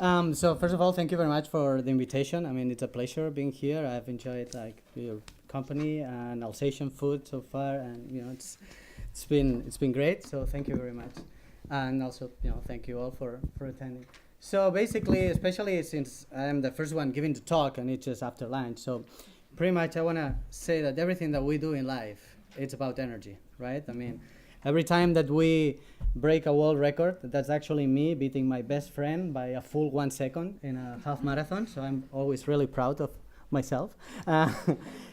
So first of all, thank you very much for the invitation. I mean, it's a pleasure being here. I've enjoyed your company and Alsatian food so far, and it's been great. So thank you very much, and also thank you all for attending. So basically, especially since I am the first one giving the talk and it's just after lunch, so pretty much I want to say that everything that we do in life, it's about energy, right? I mean, every time that we break a world record, that's actually me beating my best friend by a full 1 second in a half marathon. So I'm always really proud of myself.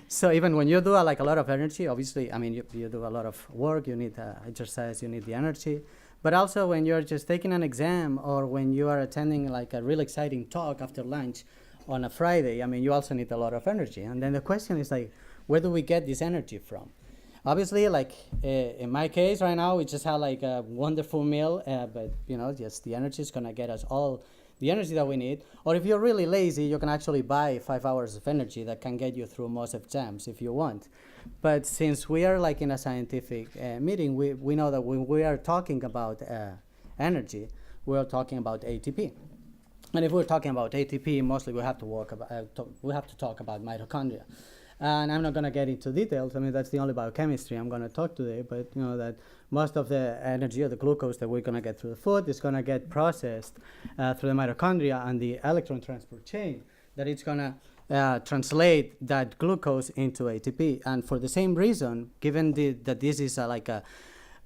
So even when you do a lot of energy, obviously, I mean, you do a lot of work, you need exercise, you need the energy. But also when you're just taking an exam or when you are attending a real exciting talk after lunch on a Friday, I mean, you also need a lot of energy. And then the question is where do we get this energy from? Obviously, in my case right now, we just had a wonderful meal, but just the energy is gonna get us all the energy that we need. Or if you're really lazy, you can actually buy 5 hours of energy that can get you through most exams if you want. But since we are in a scientific meeting, we know that when we are talking about energy, we are talking about ATP. And if we're talking about ATP, mostly we have to talk about mitochondria. And I'm not going to get into details. I mean, that's the only biochemistry I'm going to talk today. But that most of the energy or the glucose that we're going to get through the food is going to get processed through the mitochondria and the electron transport chain. That it's going to translate that glucose into ATP. And for the same reason, given that this is a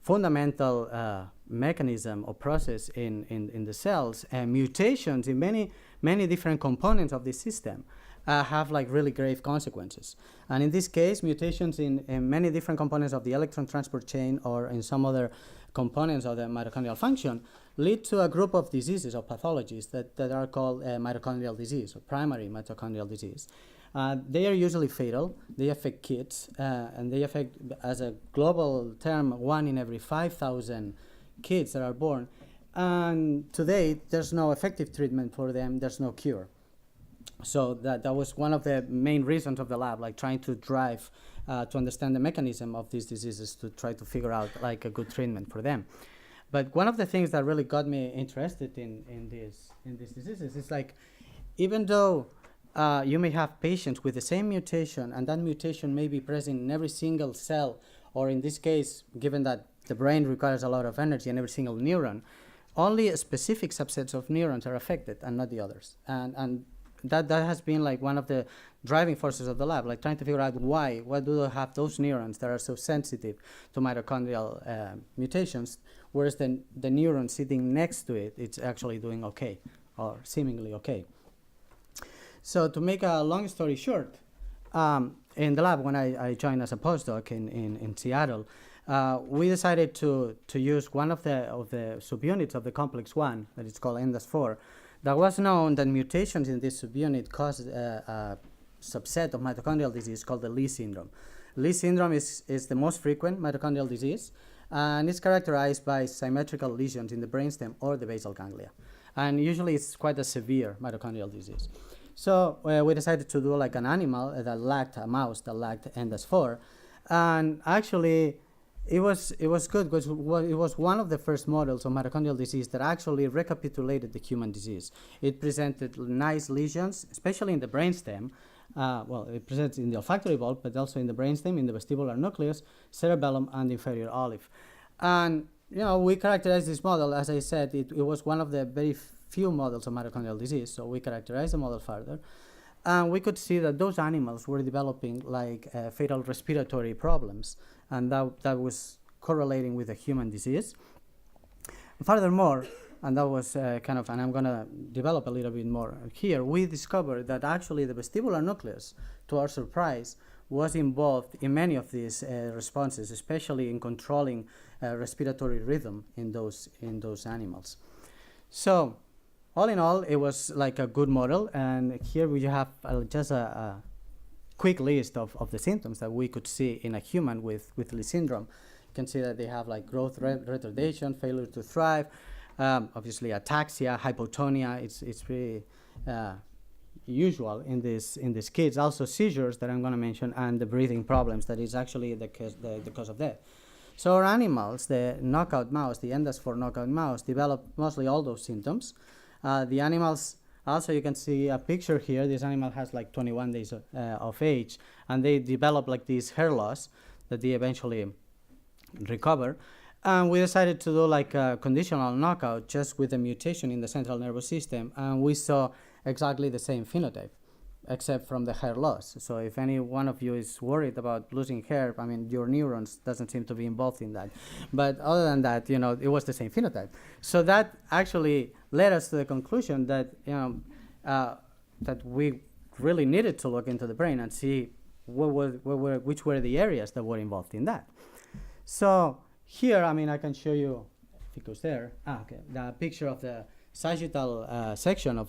fundamental mechanism or process in the cells, mutations in many different components of this system have really grave consequences. And in this case, mutations in many different components of the electron transport chain or in some other components of the mitochondrial function lead to a group of diseases or pathologies that are called mitochondrial disease or primary mitochondrial disease. They are usually fatal. They affect kids, and they affect, as a global term, 1 in every 5,000 kids that are born. And today, there's no effective treatment for them. There's no cure. So that was one of the main reasons of the lab, trying to drive to understand the mechanism of these diseases to try to figure out a good treatment for them. But one of the things that really got me interested in these diseases is even though you may have patients with the same mutation, and that mutation may be present in every single cell, or in this case, given that the brain requires a lot of energy in every single neuron, only a specific subsets of neurons are affected and not the others. And that has been one of the driving forces of the lab, trying to figure out why do they have those neurons that are so sensitive to mitochondrial mutations, whereas the neuron sitting next to it, it's actually doing okay, or seemingly okay. So to make a long story short, in the lab when I joined as a postdoc in Seattle, we decided to use one of the subunits of the complex 1, that is called NDAS4. That was known that mutations in this subunit cause a subset of mitochondrial disease called the Lee syndrome. Lee syndrome is the most frequent mitochondrial disease, and it's characterized by symmetrical lesions in the brainstem or the basal ganglia. And usually it's quite a severe mitochondrial disease. So we decided to do an animal that lacked a mouse that lacked NDAS4, and actually it was good because it was one of the first models of mitochondrial disease that actually recapitulated the human disease. It presented nice lesions, especially in the brainstem. It presents in the olfactory bulb, but also in the brainstem, in the vestibular nucleus, cerebellum, and inferior olive. And we characterized this model. As I said, it was one of the very few models of mitochondrial disease, so we characterized the model further. And we could see that those animals were developing fatal respiratory problems, and that was correlating with the human disease. Furthermore, and that was and I'm going to develop a little bit more here, we discovered that actually the vestibular nucleus, to our surprise, was involved in many of these responses, especially in controlling respiratory rhythm in those animals. So all in all, it was a good model, and here we have just a quick list of the symptoms that we could see in a human with Lee syndrome. You can see that they have growth retardation, failure to thrive, obviously ataxia, hypotonia. It's pretty usual in these kids. Also seizures that I'm going to mention, and the breathing problems that is actually the cause of death. So our animals, the knockout mouse, the NDAS4 knockout mouse, developed mostly all those symptoms. The animals, also you can see a picture here. This animal has like 21 days of age, and they develop like this hair loss that they eventually recover. And we decided to do like a conditional knockout just with a mutation in the central nervous system, and we saw exactly the same phenotype, except from the hair loss. So if any one of you is worried about losing hair, I mean, your neurons doesn't seem to be involved in that. But other than that, you know, it was the same phenotype. So that actually led us to the conclusion that, you know, that we really needed to look into the brain and see which were the areas that were involved in that. So here, I mean, I can show you, if it goes there, okay, the picture of the sagittal section of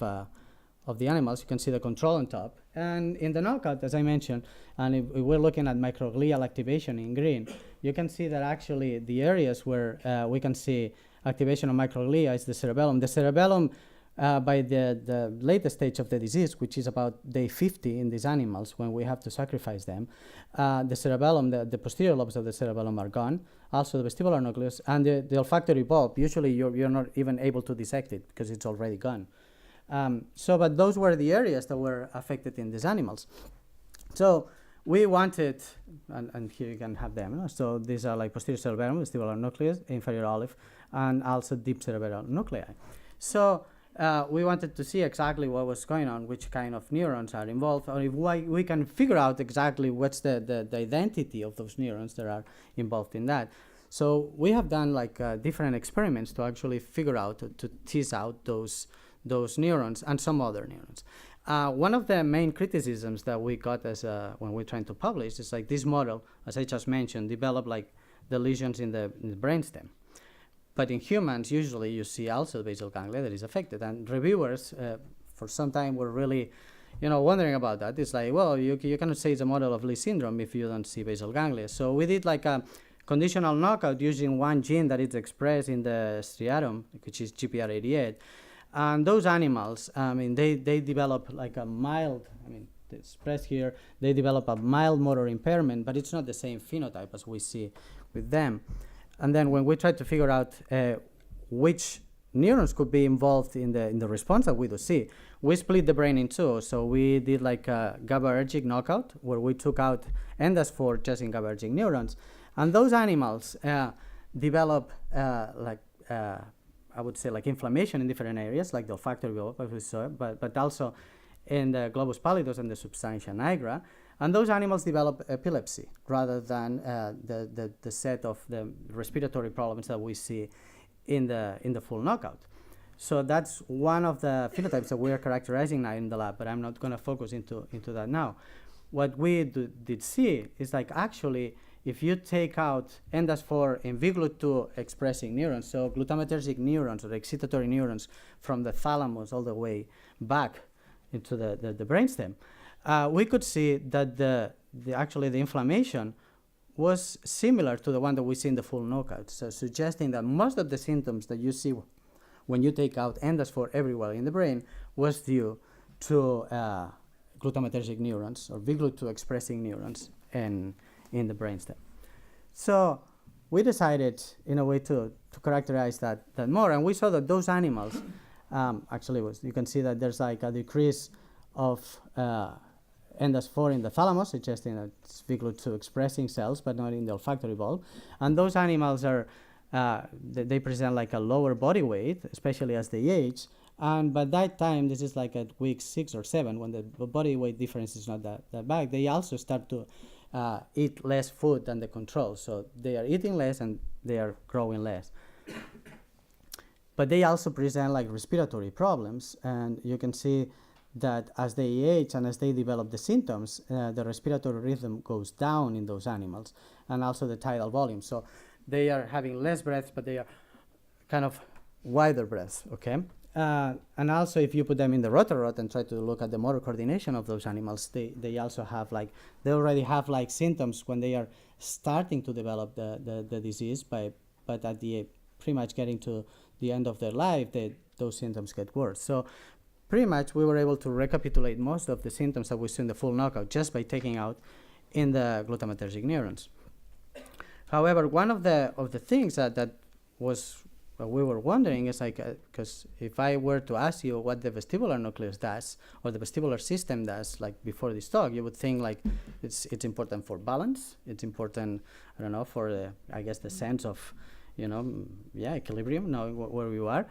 the animals. You can see the control on top. And in the knockout, as I mentioned, and if we're looking at microglial activation in green, you can see that actually the areas where we can see activation of microglia is the cerebellum. The cerebellum, by the latest stage of the disease, which is about day 50 in these animals when we have to sacrifice them, the cerebellum, the posterior lobes of the cerebellum are gone, also the vestibular nucleus, and the olfactory bulb, usually you're not even able to dissect it because it's already gone. But those were the areas that were affected in these animals. So we wanted, and here you can have them, you know? So these are like posterior cerebellum, vestibular nucleus, inferior olive, and also deep cerebral nuclei. So we wanted to see exactly what was going on, which kind of neurons are involved, or if we can figure out exactly what's the identity of those neurons that are involved in that. So we have done like different experiments to actually figure out, to tease out those neurons and some other neurons. One of the main criticisms that we got as when we're trying to publish is like this model, as I just mentioned, developed like the lesions in the brainstem. But in humans, usually you see also the basal ganglia that is affected. And reviewers, for some time, were really, you know, wondering about that. It's like, well, you cannot say it's a model of Lee syndrome if you don't see basal ganglia. So we did like a conditional knockout using one gene that is expressed in the striatum, which is GPR88. And those animals, I mean, they develop like a mild, I mean, it's expressed here, they develop a mild motor impairment, but it's not the same phenotype as we see with them. And then when we tried to figure out which neurons could be involved in the response that we do see, we split the brain in two. So we did like a GABAergic knockout, where we took out endas4 just in GABAergic neurons. And those animals develop I would say like inflammation in different areas, like the olfactory bulb, as we saw, but also in the globus pallidus and the substantia nigra. And those animals develop epilepsy rather than the set of the respiratory problems that we see in the full knockout. So that's one of the phenotypes that we are characterizing now in the lab, but I'm not going to focus into that now. What we did see is like actually, if you take out endas4 in VGLUT2 expressing neurons, so glutamatergic neurons or excitatory neurons from the thalamus all the way back into the brainstem, we could see that actually the inflammation was similar to the one that we see in the full knockout, so suggesting that most of the symptoms that you see when you take out endas4 everywhere in the brain was due to glutamatergic neurons or VGLUT2 expressing neurons in the brainstem. So we decided in a way to characterize that more, and we saw that those animals actually you can see that there's like a decrease of endas4 in the thalamus, suggesting that it's VGLUT2 expressing cells, but not in the olfactory bulb. And those animals are they present like a lower body weight, especially as they age. And by that time, this is like at week 6 or 7, when the body weight difference is not that big, they also start to eat less food than the control. So they are eating less and they are growing less. But they also present like respiratory problems, and you can see that as they age and as they develop the symptoms, the respiratory rhythm goes down in those animals, and also the tidal volume. So they are having less breaths, but they are kind of wider breaths, okay? And also, if you put them in the rotarod and try to look at the motor coordination of those animals, they also have like, they already have like symptoms when they are starting to develop the disease, but at the pretty much getting to the end of their life, those symptoms get worse. So pretty much we were able to recapitulate most of the symptoms that we see in the full knockout just by taking out in the glutamatergic neurons. However, one of the things that was what we were wondering is like, because if I were to ask you what the vestibular nucleus does or the vestibular system does, like before this talk, you would think like it's important for balance. It's important, I don't know, for the, I guess, the sense of, equilibrium, knowing where you are.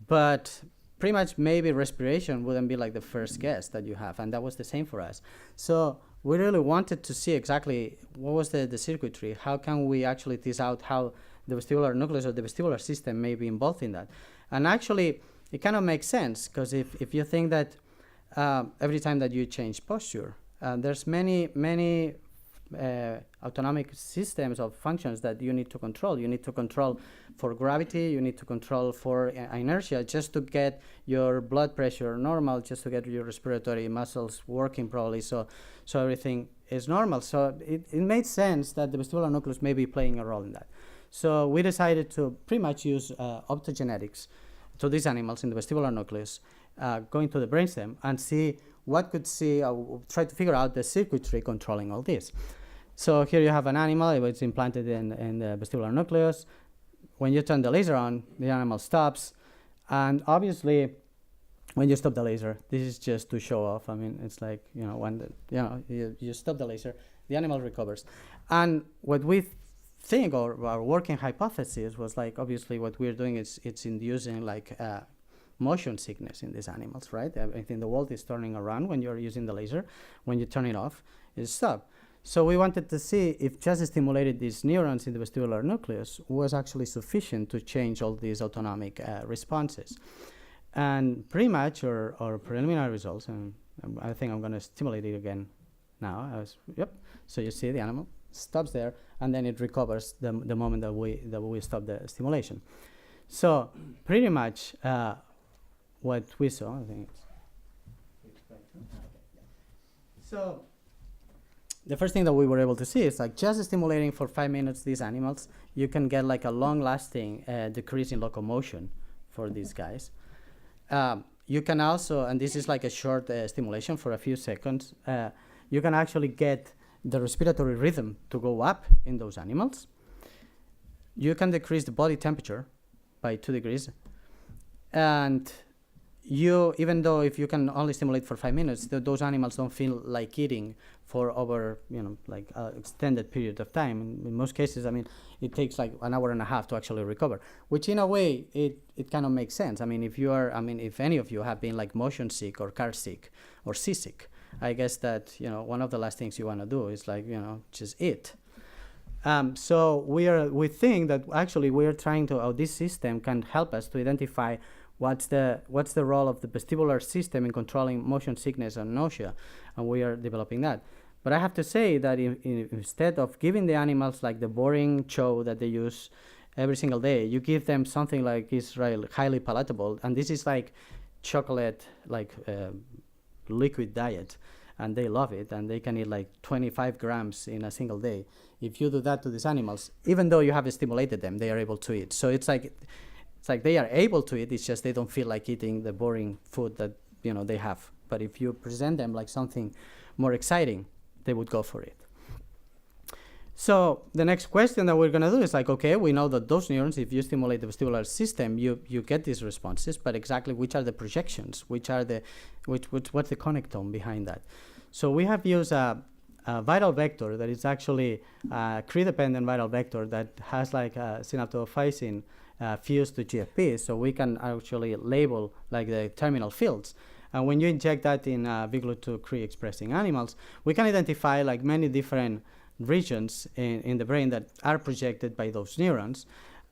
But pretty much maybe respiration wouldn't be like the first guess that you have, and that was the same for us. So we really wanted to see exactly what was the circuitry. How can we actually tease out how the vestibular nucleus or the vestibular system may be involved in that? And actually, it kind of makes sense, because if you think that every time that you change posture, there's many autonomic systems of functions that you need to control. You need to control for gravity, you need to control for inertia, just to get your blood pressure normal, just to get your respiratory muscles working properly, so everything is normal. So it made sense that the vestibular nucleus may be playing a role in that. So we decided to pretty much use optogenetics to these animals in the vestibular nucleus, going to the brainstem and see what could try to figure out the circuitry controlling all this. So here you have an animal. It's implanted in the vestibular nucleus. When you turn the laser on, the animal stops. And obviously, when you stop the laser, this is just to show off. I mean, it's like, when you stop the laser, the animal recovers. And what we think, or our working hypothesis, was like, obviously what we're doing is it's inducing like motion sickness in these animals, right? I think the world is turning around when you're using the laser. When you turn it off, it stops. So we wanted to see if just stimulated these neurons in the vestibular nucleus was actually sufficient to change all these autonomic responses. And pretty much our preliminary results, and I think I'm going to stimulate it again now. So you see the animal stops there, and then it recovers the moment that we stop the stimulation. So pretty much what we saw, I think so the first thing that we were able to see is like just stimulating for 5 minutes these animals, you can get like a long-lasting decrease in locomotion for these guys. You can also, and this is like a short stimulation for a few seconds, you can actually get the respiratory rhythm to go up in those animals. You can decrease the body temperature by 2 degrees. And even though if you can only stimulate for 5 minutes, those animals don't feel like eating for over, like extended period of time. In most cases, I mean, it takes like an hour and a half to actually recover, which in a way, it kind of makes sense. I mean, if any of you have been like motion sick or car sick or seasick, I guess that, one of the last things you want to do is like, just eat. So we think that actually this system can help us to identify what's the role of the vestibular system in controlling motion sickness and nausea, and we are developing that. But I have to say that instead of giving the animals like the boring chow that they use every single day, you give them something like Israel highly palatable, and this is like chocolate, like liquid diet, and they love it, and they can eat like 25 grams in a single day. If you do that to these animals, even though you have stimulated them, they are able to eat. So it's like they are able to eat, it's just they don't feel like eating the boring food that they have. But if you present them like something more exciting, they would go for it. So the next question that we're going to do is like, okay, we know that those neurons, if you stimulate the vestibular system, you get these responses, but exactly which are the projections, what's the connectome behind that? So we have used a viral vector that is actually a Cre-dependent viral vector that has like a synaptophysin fused to GFP, so we can actually label like the terminal fields. And when you inject that in VGLUT2 Cre expressing animals, we can identify like many different regions in the brain that are projected by those neurons.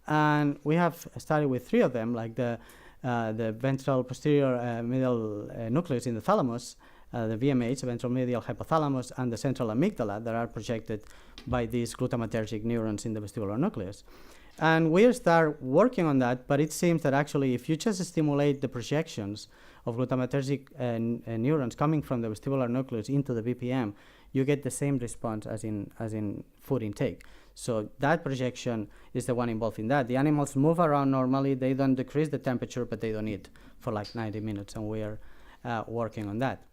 And we have started with 3 of them, like the ventral posterior medial nucleus in the thalamus, the VMH, ventral medial hypothalamus, and the central amygdala that are projected by these glutamatergic neurons in the vestibular nucleus. And we'll start working on that, but it seems that actually if you just stimulate the projections of glutamatergic neurons coming from the vestibular nucleus into the BPM, you get the same response as in food intake. So that projection is the one involved in that. The animals move around normally, they don't decrease the temperature, but they don't eat for like 90 minutes, and we are working on that.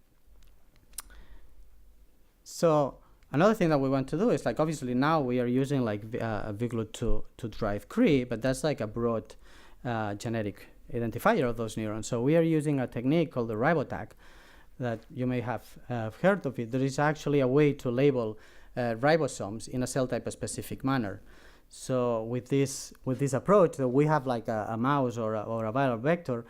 So another thing that we want to do is like obviously now we are using like VGLUT to drive Cre, but that's like a broad genetic identifier of those neurons. So we are using a technique called the ribotag that you may have heard of it. There is actually a way to label ribosomes in a cell type specific manner. So with this approach, we have like a mouse or a viral vector.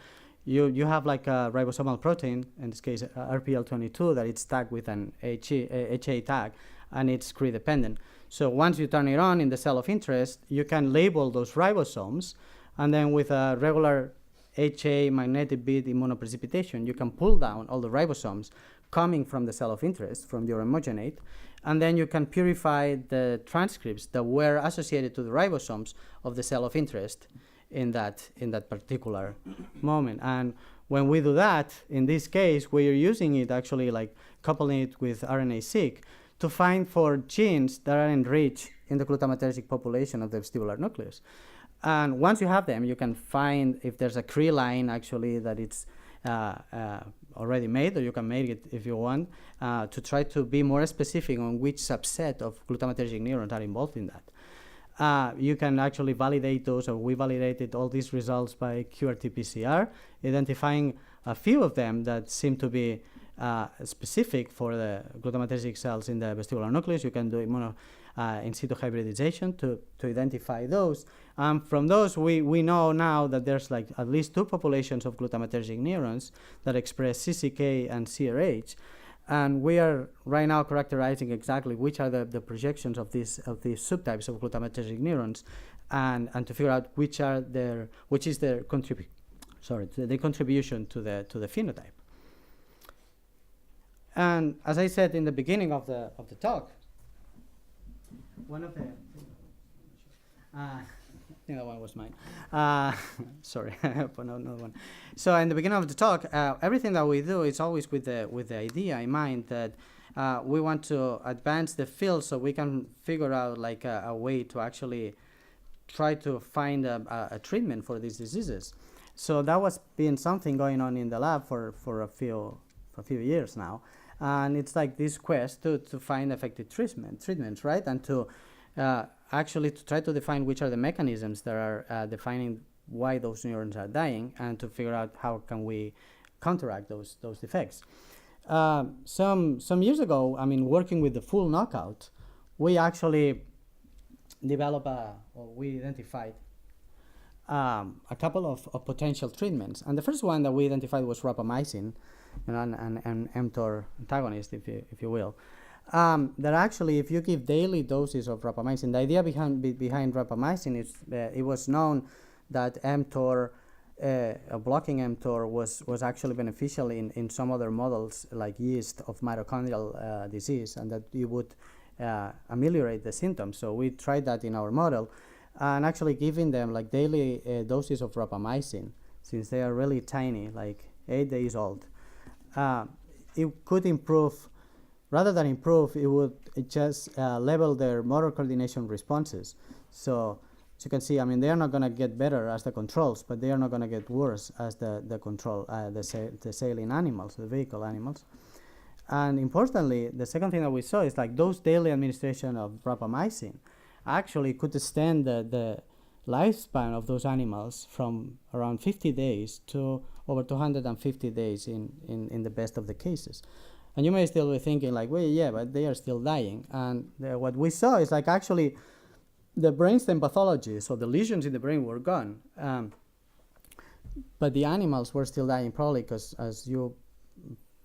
You have like a ribosomal protein, in this case RPL22, that it's tagged with an HA tag, and it's CRE dependent. So once you turn it on in the cell of interest, you can label those ribosomes, and then with a regular HA magnetic bead immunoprecipitation, you can pull down all the ribosomes coming from the cell of interest, from your homogenate, and then you can purify the transcripts that were associated to the ribosomes of the cell of interest in that particular moment. And when we do that, in this case, we are using it actually like coupling it with RNA-seq to find for genes that are enriched in the glutamatergic population of the vestibular nucleus. And once you have them, you can find if there's a CRE line actually that it's already made, or you can make it if you want, to try to be more specific on which subset of glutamatergic neurons are involved in that. You can actually validate those, or we validated all these results by QRT-PCR, identifying a few of them that seem to be specific for the glutamatergic cells in the vestibular nucleus. You can do in situ hybridization to identify those. From those, we know now that there's like at least 2 populations of glutamatergic neurons that express CCK and CRH. And we are right now characterizing exactly which are the projections of these subtypes of glutamatergic neurons, and to figure out which is their contribution to the phenotype. And as I said in the beginning of the talk, one of the I think that one was mine. Sorry, I have another one. So in the beginning of the talk, everything that we do is always with the idea in mind that we want to advance the field so we can figure out like a way to actually try to find a treatment for these diseases. So that was been something going on in the lab for a few years now. And it's like this quest to find effective treatments, right? And to actually to try to define which are the mechanisms that are defining why those neurons are dying, and to figure out how can we counteract those defects. Some years ago, I mean, working with the full knockout, we actually we identified a couple of potential treatments. And the first one that we identified was rapamycin, an mTOR antagonist, if you will. That actually, if you give daily doses of rapamycin, the idea behind rapamycin is it was known that mTOR, blocking mTOR was actually beneficial in some other models like yeast of mitochondrial disease, and that it would ameliorate the symptoms. So we tried that in our model, and actually giving them like daily doses of rapamycin, since they are really tiny, like 8 days old. It could improve. Rather than improve, it would just level their motor coordination responses. So as you can see, I mean, they are not going to get better as the controls, but they are not going to get worse as the control, the saline animals, the vehicle animals. And importantly, the second thing that we saw is like those daily administration of rapamycin actually could extend the lifespan of those animals from around 50 days to over 250 days in the best of the cases. And you may still be thinking like, well, yeah, but they are still dying. And what we saw is like actually the brainstem pathology, so the lesions in the brain were gone. But the animals were still dying, probably because, as you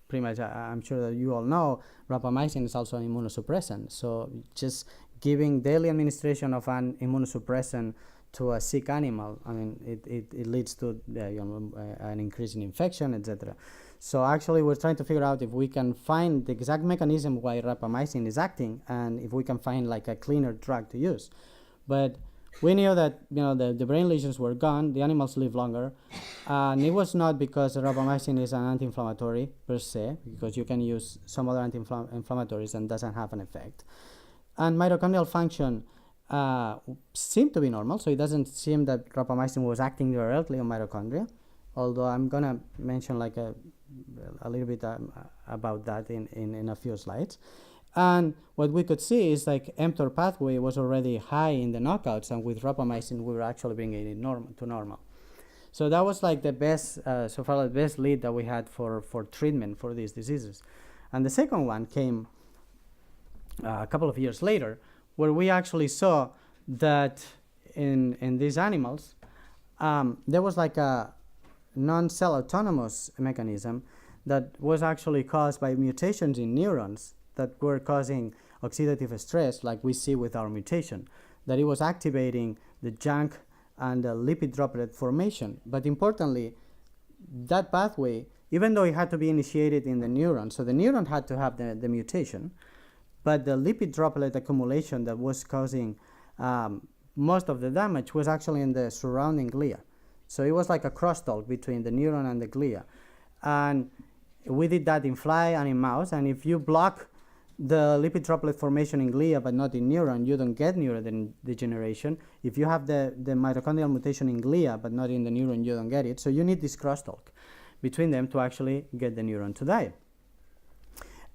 pretty much, I'm sure that you all know, rapamycin is also an immunosuppressant. So just giving daily administration of an immunosuppressant to a sick animal, I mean, it leads to an increase in infection, etc. So actually, we're trying to figure out if we can find the exact mechanism why rapamycin is acting, and if we can find like a cleaner drug to use. But we knew that the brain lesions were gone, the animals live longer, and it was not because rapamycin is an anti-inflammatory per se, because you can use some other anti-inflammatories and doesn't have an effect. And mitochondrial function seemed to be normal, so it doesn't seem that rapamycin was acting directly on mitochondria, although I'm going to mention like a little bit about that in a few slides. And what we could see is like mTOR pathway was already high in the knockouts, and with rapamycin we were actually bringing it to normal. So that was like the best, so far the best lead that we had for treatment for these diseases. And the second one came a couple of years later, where we actually saw that in these animals, there was like a non-cell autonomous mechanism that was actually caused by mutations in neurons that were causing oxidative stress, like we see with our mutation, that it was activating the junk and the lipid droplet formation. But importantly, that pathway, even though it had to be initiated in the neuron, so the neuron had to have the mutation, but the lipid droplet accumulation that was causing most of the damage was actually in the surrounding glia. So it was like a crosstalk between the neuron and the glia. And we did that in fly and in mouse, and if you block the lipid droplet formation in glia but not in neuron, you don't get neurodegeneration. If you have the mitochondrial mutation in glia but not in the neuron, you don't get it. So you need this crosstalk between them to actually get the neuron to die.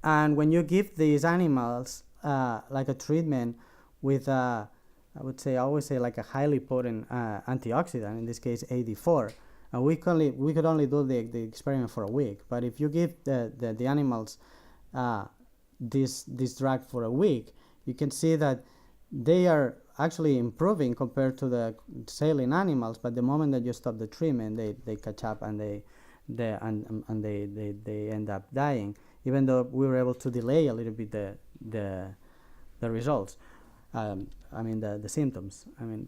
And when you give these animals like a treatment with I always say like a highly potent antioxidant, in this case AD4, and we could only do the experiment for a week. But if you give the animals this drug for a week, you can see that they are actually improving compared to the saline animals. But the moment that you stop the treatment, they catch up and they end up dying, even though we were able to delay a little bit the results. The symptoms.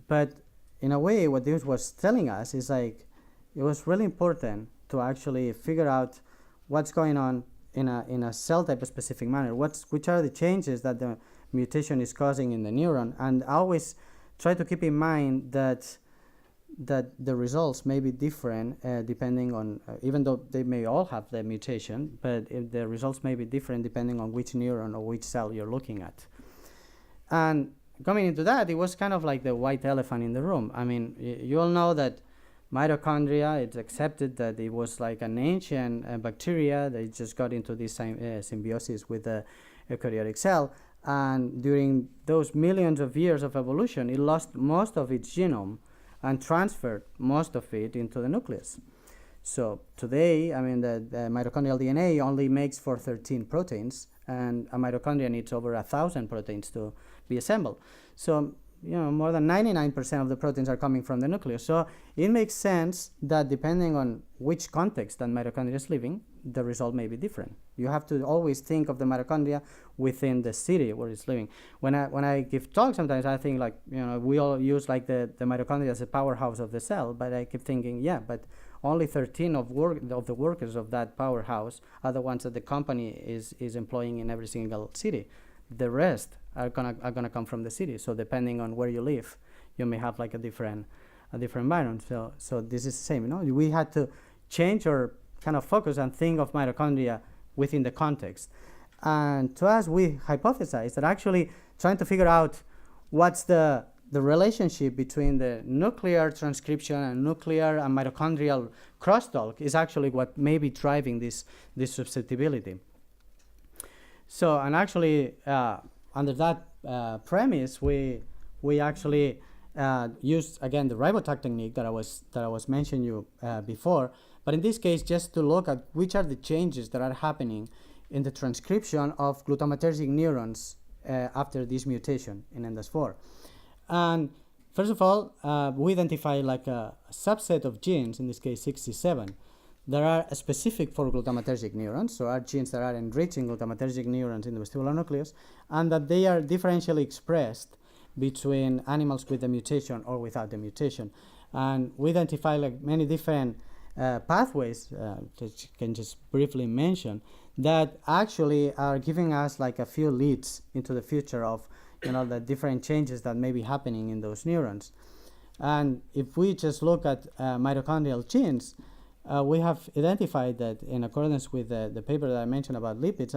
But in a way, what this was telling us is like it was really important to actually figure out what's going on in a cell type specific manner. Which are the changes that the mutation is causing in the neuron, and I always try to keep in mind that the results may be different depending on, even though they may all have the mutation, but the results may be different depending on which neuron or which cell you're looking at. And coming into that, it was kind of like the white elephant in the room. You all know that mitochondria, it's accepted that it was like an ancient bacteria that just got into this symbiosis with the eukaryotic cell, and during those millions of years of evolution, it lost most of its genome and transferred most of it into the nucleus. So today, the mitochondrial DNA only makes for 13 proteins, and a mitochondria needs over 1,000 proteins to be assembled. So more than 99% of the proteins are coming from the nucleus. So it makes sense that depending on which context that mitochondria is living, the result may be different. You have to always think of the mitochondria within the city where it's living. When I give talks, sometimes I think like, we all use like the mitochondria as a powerhouse of the cell, but I keep thinking, yeah, but only 13 of the workers of that powerhouse are the ones that the company is employing in every single city. The rest are gonna come from the city. So depending on where you live, you may have like a different environment. So this is the same. We had to change our kind of focus and think of mitochondria within the context. And to us, we hypothesized that actually trying to figure out what's the relationship between the nuclear transcription and nuclear and mitochondrial crosstalk is actually what may be driving this susceptibility. So, and actually, under that premise, we actually used again the ribotac technique that I was mentioning you before. But in this case, just to look at which are the changes that are happening in the transcription of glutamatergic neurons after this mutation in NDAS4. And first of all, we identify like a subset of genes, in this case 67, that are specific for glutamatergic neurons, so are genes that are enriching glutamatergic neurons in the vestibular nucleus, and that they are differentially expressed between animals with the mutation or without the mutation. And we identify like many different pathways, that can just briefly mention, that actually are giving us like a few leads into the future of the different changes that may be happening in those neurons. And if we just look at mitochondrial genes, we have identified that in accordance with the paper that I mentioned about lipids,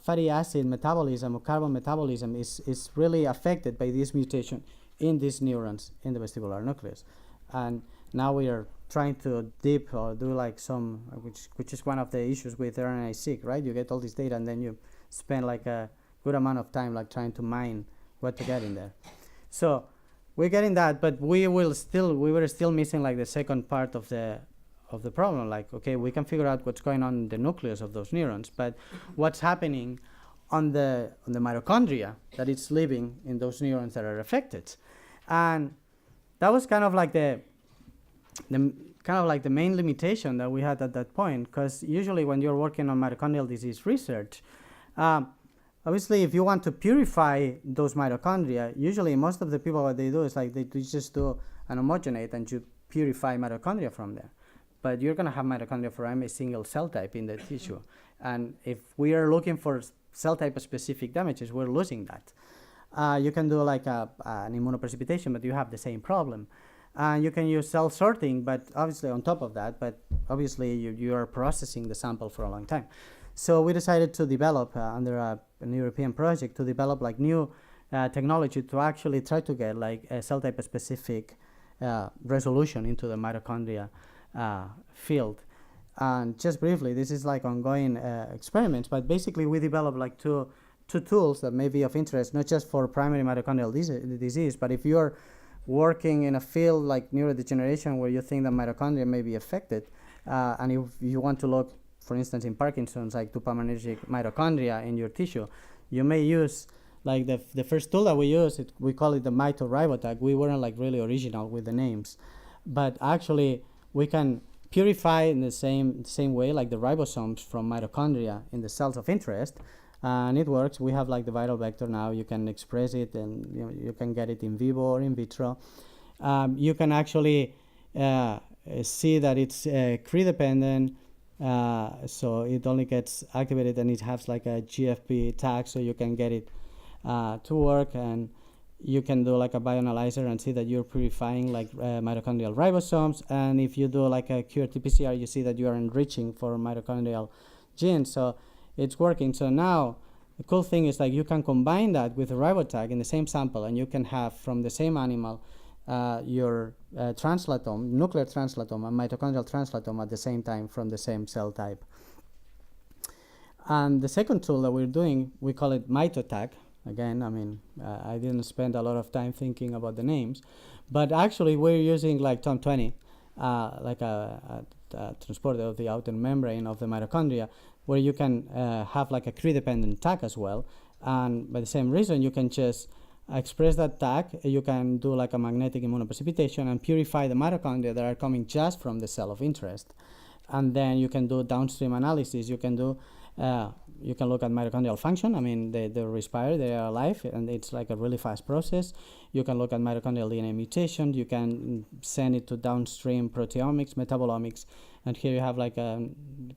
fatty acid metabolism or carbon metabolism is really affected by this mutation in these neurons in the vestibular nucleus. And now we are trying to deep or do like some, which is one of the issues with RNA-seq, right? You get all this data and then you spend like a good amount of time like trying to mine what to get in there. So we're getting that, but we were still missing like the second part of the problem. Like, okay, we can figure out what's going on in the nucleus of those neurons, but what's happening on the mitochondria that it's living in those neurons that are affected. And that was kind of like the main limitation that we had at that point, because usually when you're working on mitochondrial disease research, obviously if you want to purify those mitochondria, usually most of the people, what they do is like they just do an homogenate and you purify mitochondria from there. But you're going to have mitochondria from a single cell type in the tissue. And if we are looking for cell type specific damages, we're losing that. You can do like an immunoprecipitation, but you have the same problem. You can use cell sorting, but obviously on top of that, but obviously you are processing the sample for a long time. So we decided to develop under an European project to develop like new technology to actually try to get like a cell type specific resolution into the mitochondria field. And just briefly, this is like ongoing experiments, but basically we developed like two tools that may be of interest, not just for primary mitochondrial disease, but if you're working in a field like neurodegeneration where you think that mitochondria may be affected, and if you want to look, for instance, in Parkinson's, like dopaminergic mitochondria in your tissue, you may use like the first tool that we use, we call it the mitoribotag. We weren't like really original with the names, but actually we can purify in the same way like the ribosomes from mitochondria in the cells of interest, and it works. We have like the viral vector now. You can express it, and you can get it in vivo or in vitro. You can actually see that it's Cre-dependent, so it only gets activated, and it has like a GFP tag, so you can get it to work, and you can do like a bioanalyzer and see that you're purifying like mitochondrial ribosomes. And if you do like a QRT-PCR, you see that you are enriching for mitochondrial genes. So it's working. So now the cool thing is like you can combine that with a ribotag in the same sample, and you can have from the same animal your translatome, nuclear translatome, and mitochondrial translatome at the same time from the same cell type. And the second tool that we're doing, we call it mitotag. Again, I mean, I didn't spend a lot of time thinking about the names, but actually we're using like TOM20, like a transporter of the outer membrane of the mitochondria, where you can have like a Cre-dependent tag as well. And by the same reason, you can just express that tag. You can do like a magnetic immunoprecipitation and purify the mitochondria that are coming just from the cell of interest. And then you can do downstream analysis. You can do you can look at mitochondrial function. I mean, they respire, they are alive, and it's like a really fast process. You can look at mitochondrial DNA mutation. You can send it to downstream proteomics, metabolomics, and here you have like a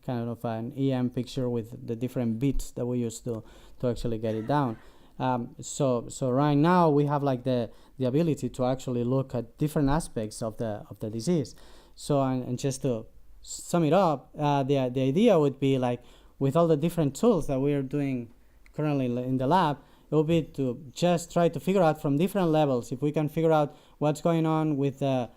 kind of an EM picture with the different bits that we use to actually get it down. So right now we have like the ability to actually look at different aspects of the disease. So and just to sum it up, the idea would be like, with all the different tools that we are doing currently in the lab, it will be to just try to figure out from different levels if we can figure out what's going on with the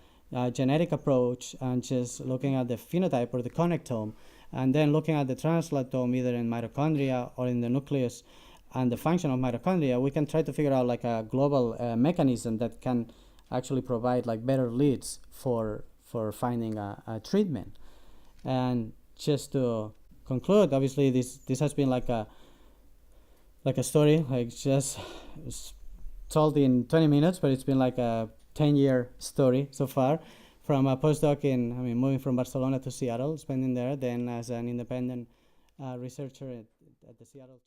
genetic approach, and just looking at the phenotype or the connectome, and then looking at the translatome either in mitochondria or in the nucleus and the function of mitochondria. We can try to figure out like a global mechanism that can actually provide like better leads for finding a treatment. And just to conclude, obviously this has been like a story, like just told in 20 minutes, but it's been like a 10-year story so far, from a postdoc moving from Barcelona to Seattle, spending there, then as an independent researcher at the Seattle.